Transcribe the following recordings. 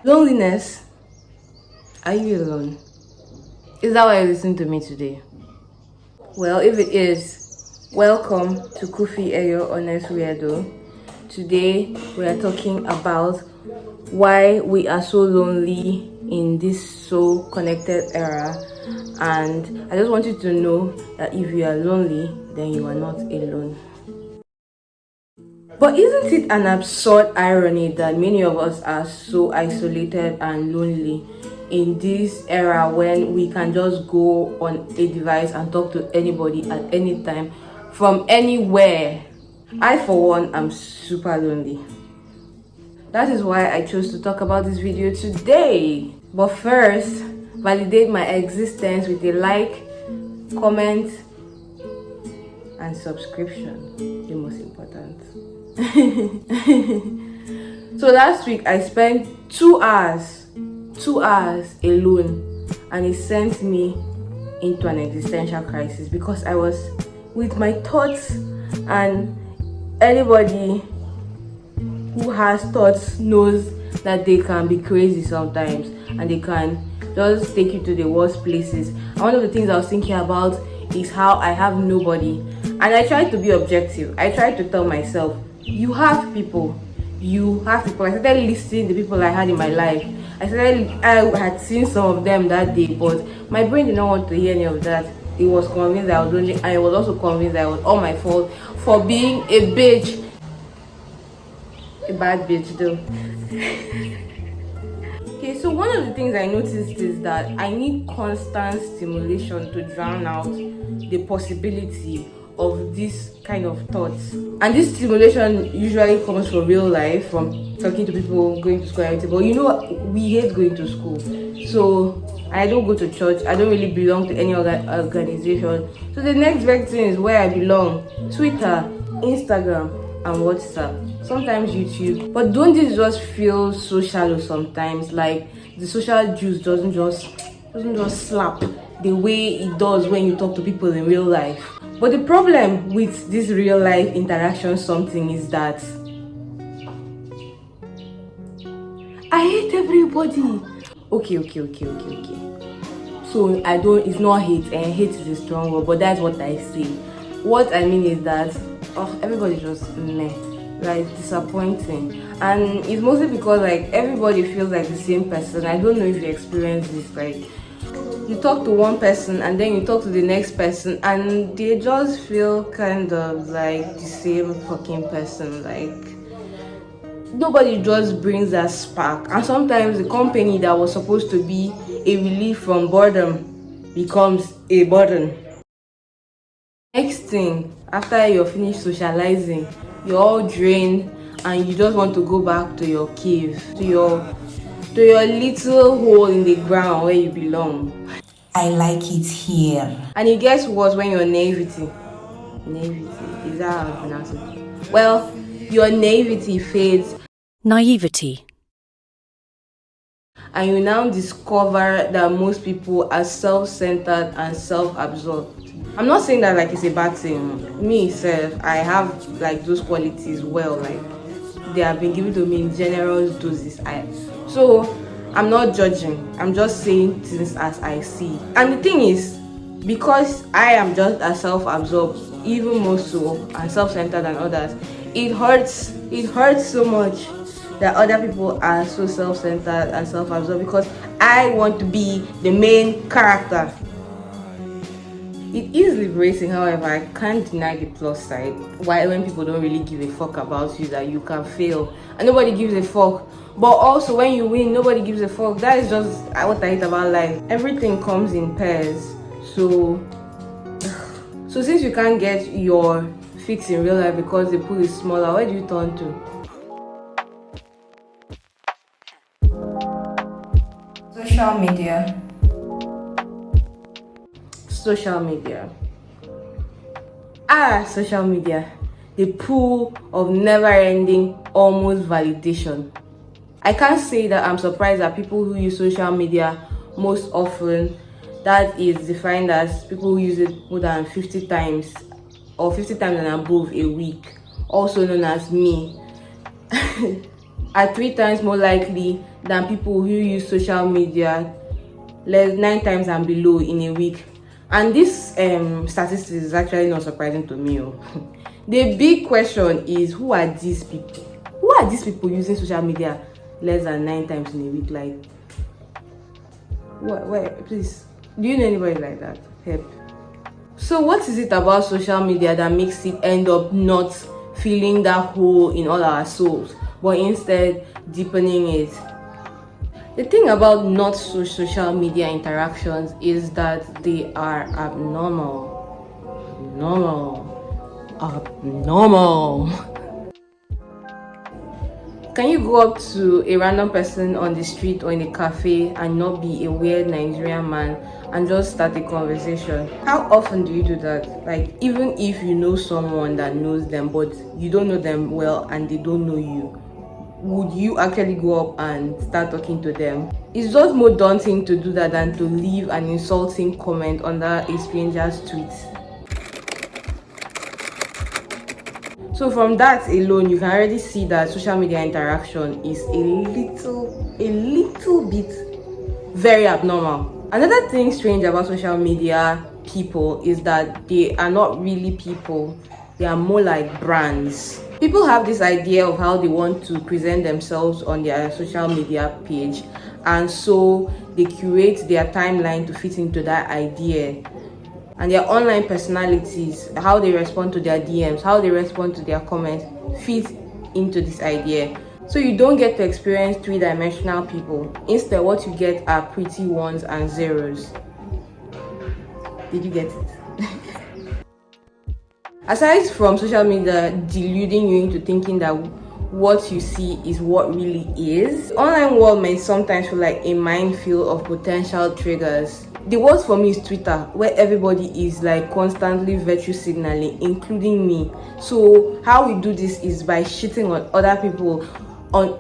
Loneliness. Are you alone? Is that why you listen to me today? Well, if it is, welcome to Kufi Eyo Honest Weirdo. Today we are talking about why we are so lonely in this so connected era, and I just want you to know that if you are lonely, then you are not alone. But isn't it an absurd irony that many of us are so isolated and lonely in this era when we can just go on a device and talk to anybody at any time from anywhere? I, for one, am super lonely. That is why I chose to talk about this video today. But first, validate my existence with a like, comment, and subscription. The most important. So last week I spent 2 hours alone, and it sent me into an existential crisis because I was with my thoughts, and anybody who has thoughts knows that they can be crazy sometimes and they can just take you to the worst places. And one of the things I was thinking about is how I have nobody, and I tried to be objective. I tried to tell myself, you have people. I started listing the people I had in my life. I had seen some of them that day, but my brain did not want to hear any of that. It was convinced that I was lonely, and I was also convinced that it was all my fault for being a bitch. A bad bitch though. Okay, so one of the things I noticed is that I need constant stimulation to drown out the possibility of this kind of thoughts. And this stimulation usually comes from real life, from talking to people, going to school, everything. But you know, we hate going to school. So I don't go to church. I don't really belong to any other organization. So the next big thing is where I belong: Twitter, Instagram, and WhatsApp. Sometimes YouTube. But don't this just feel so shallow sometimes? Like the social juice doesn't just slap the way it does when you talk to people in real life. But the problem with this real life interaction something is that I hate everybody. Okay. So it's not hate, and hate is a strong word, but that's what I say. What I mean is that everybody just meh, like disappointing. And it's mostly because like everybody feels like the same person. I don't know if you experience this, like you talk to one person and then you talk to the next person and they just feel kind of like the same fucking person. Like nobody just brings that spark, and sometimes the company that was supposed to be a relief from boredom becomes a burden. Next thing, after you're finished socializing, you're all drained and you just want to go back to your cave, to your little hole in the ground where you belong. I like it here. And it gets worse when your naivety, is that how I pronounce it? Well, your naivety fades. Naivety. And you now discover that most people are self-centered and self-absorbed. I'm not saying that like it's a bad thing. Me self, I have like those qualities well, like they have been given to me in generous doses. So I'm not judging. I'm just saying things as I see. And the thing is, because I am just as self-absorbed, even more so, and self-centered than others, it hurts so much that other people are so self-centered and self-absorbed because I want to be the main character. It is liberating, however, I can't deny the plus side. Why when people don't really give a fuck about you, that you can fail and nobody gives a fuck. But also when you win, nobody gives a fuck. That is just what I hate about life. Everything comes in pairs. So since you can't get your fix in real life because the pool is smaller, where do you turn to? Social media. Social media, the pool of never-ending almost validation. I can't say that I'm surprised that people who use social media most often, that is defined as people who use it more than 50 times or 50 times and above a week, also known as me. are 3 times more likely than people who use social media 9 times and below in a week. And this statistics is actually not surprising to me. The big question is, who are these people? Who are these people using social media less than 9 times in a week? Like, what? Please, do you know anybody like that? Help. So what is it about social media that makes it end up not filling that hole in all our souls, but instead deepening it? The thing about not so social media interactions is that they are abnormal. Can you go up to a random person on the street or in a cafe and not be a weird Nigerian man and just start a conversation? How often do you do that? Like, even if you know someone that knows them, but you don't know them well and they don't know you, would you actually go up and start talking to them? It's just more daunting to do that than to leave an insulting comment under a stranger's tweet. So from that alone, you can already see that social media interaction is a little bit very abnormal. Another thing strange about social media people is that they are not really people. They are more like brands. People have this idea of how they want to present themselves on their social media page, and so they curate their timeline to fit into that idea. And their online personalities, how they respond to their DMs, how they respond to their comments, fit into this idea. So you don't get to experience three-dimensional people. Instead, what you get are pretty ones and zeros. Did you get it? Aside from social media deluding you into thinking that what you see is what really is, the online world may sometimes feel like a minefield of potential triggers. The worst for me is Twitter, where everybody is like constantly virtue signaling, including me. So how we do this is by shitting on other people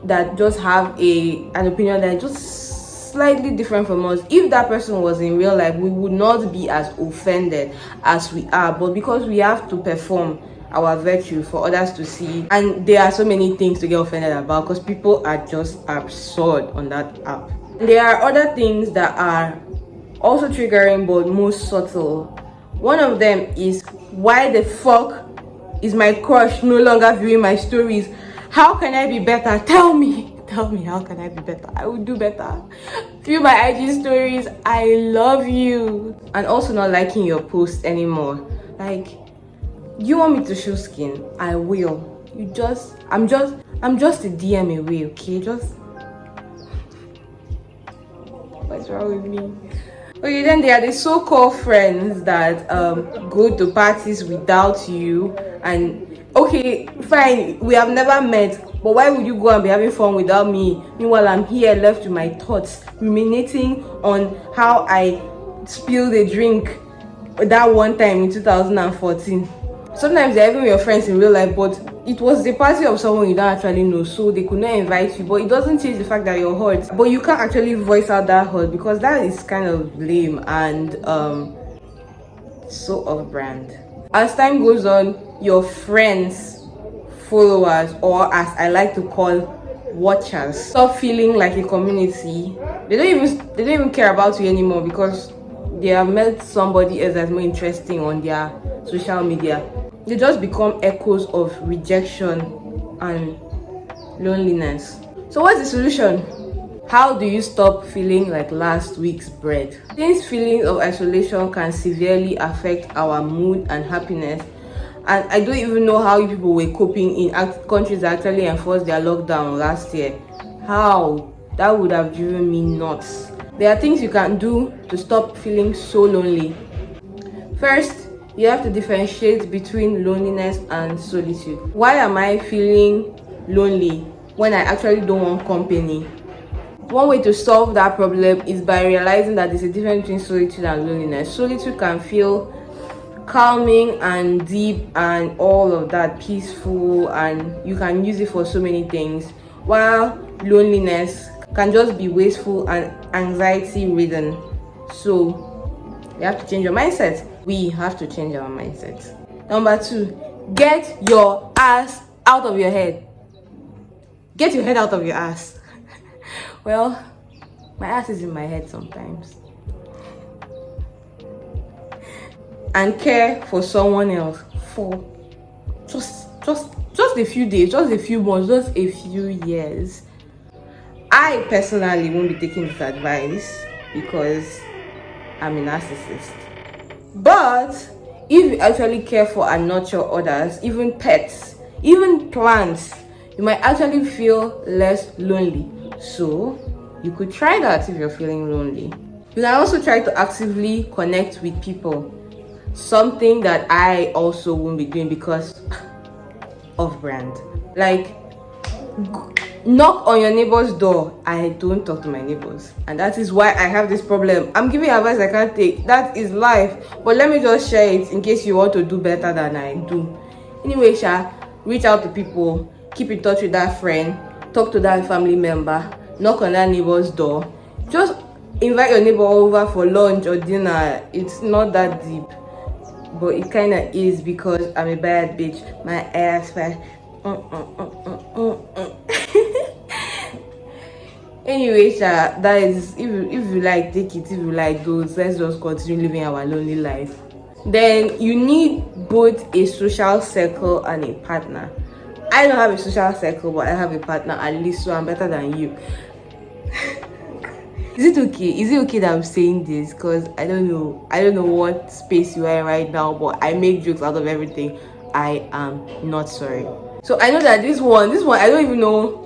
that just have an opinion that is just slightly different from us. If that person was in real life, we would not be as offended as we are, but because we have to perform our virtue for others to see, and there are so many things to get offended about because people are just absurd on that app. There are other things that are also triggering but most subtle. One of them is, why the fuck is my crush no longer viewing my stories? How can I be better? Tell me how can I be better? I will do better. View my IG stories. I love you. And also not liking your posts anymore. Like, you want me to show skin? I will. I'm just a DM away, okay? What's wrong with me? Okay, then there are the so-called friends that go to parties without you, and okay, fine, we have never met, but why would you go and be having fun without me? Meanwhile, I'm here left with my thoughts, ruminating on how I spilled a drink that one time in 2014. Sometimes they're even your friends in real life, but it was the party of someone you don't actually know, so they could not invite you. But it doesn't change the fact that you're hurt. But you can't actually voice out that hurt because that is kind of lame and so off-brand. As time goes on, your friends, followers, or as I like to call watchers, stop feeling like a community. They don't even care about you anymore because they have met somebody else that's more interesting on their social media. They just become echoes of rejection and loneliness. So what's the solution? How do you stop feeling like last week's bread? These feelings of isolation can severely affect our mood and happiness, and I don't even know how people were coping in countries that actually enforced their lockdown last year. How? That would have driven me nuts. There are things you can do to stop feeling so lonely. First, you have to differentiate between loneliness and solitude. Why am I feeling lonely when I actually don't want company? One way to solve that problem is by realizing that there's a difference between solitude and loneliness. Solitude can feel calming and deep and all of that, peaceful, and you can use it for so many things, while loneliness can just be wasteful and anxiety ridden. So you have to change your mindset. We have to change our mindset. Number 2, get your ass out of your head. Get your head out of your ass. Well, my ass is in my head sometimes. And care for someone else for just a few days, just a few months, just a few years. I personally won't be taking this advice because I'm a narcissist. But if you actually care for and nurture others, even pets, even plants, you might actually feel less lonely. So you could try that if you're feeling lonely. You can also try to actively connect with people. Something that I also won't be doing because of brand. Like, knock on your neighbor's door. I don't talk to my neighbors, and that is why I have this problem. I'm giving advice I can't take. That is life. But let me just share it in case you want to do better than I do. Anyway, reach out to people, keep in touch with that friend, talk to that family member, knock on that neighbor's door. Just invite your neighbor over for lunch or dinner. It's not that deep, but it kind of is because I'm a bad bitch. My ass fat. Anyway, that is, if you like, take it. If you like, those, let's just continue living our lonely life. Then you need both a social circle and a partner. I don't have a social circle, but I have a partner at least, so I'm better than you. Is it okay that I'm saying this? Because I don't know what space you are in right now, but I make jokes out of everything. I am not sorry. So I know that this one I don't even know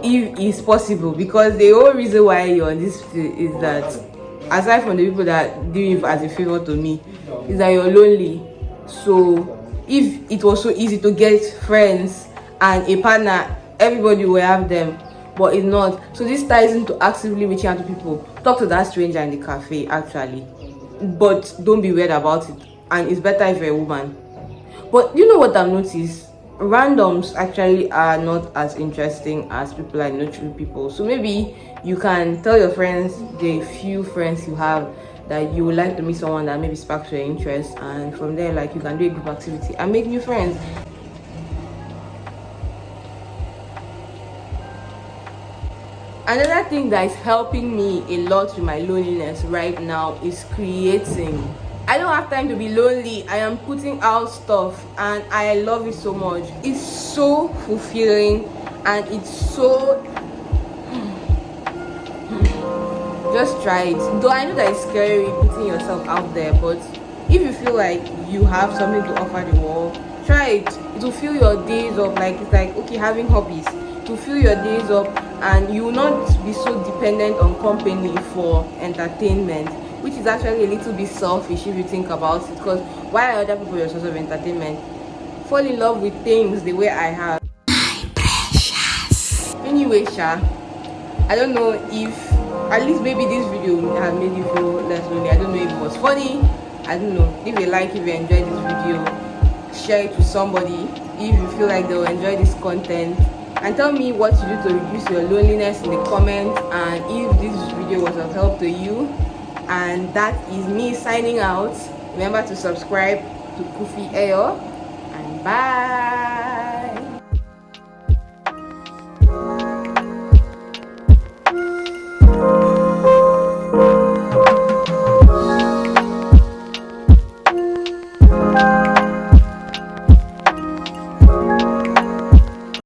if it's possible, because the whole reason why you're on this field is that, aside from the people that do it as a favor to me, is that you're lonely. So if it was so easy to get friends and a partner, everybody will have them, but it's not. So this ties into actively reaching out to people. Talk to that stranger in the cafe, actually, but don't be weird about it. And it's better if you're a woman. But you know what I've noticed? Randoms actually are not as interesting as people like nurturing people. So maybe you can tell your friends, the few friends you have, that you would like to meet someone that maybe sparks your interest, and from there, like, you can do a group activity and make new friends. Another thing that is helping me a lot with my loneliness right now is creating. I don't have time to be lonely. I am putting out stuff and I love it so much. It's so fulfilling and it's so... Just try it. Though I know that it's scary putting yourself out there, but if you feel like you have something to offer the world, try it. It will fill your days up. Like, it's like, okay, having hobbies to fill your days up, and you will not be so dependent on company for entertainment, which is actually a little bit selfish if you think about it, because why are other people your source of entertainment? Fall in love with things the way I have. My precious. Anyway, I don't know if, at least maybe this video has made you feel less lonely. I don't know if it was funny. I don't know. If you like, if you enjoyed this video, share it with somebody if you feel like they will enjoy this content, and tell me what you do to reduce your loneliness in the comments, and if this video was of help to you. And that is me signing out. Remember to subscribe to Kofi Ayo, and bye.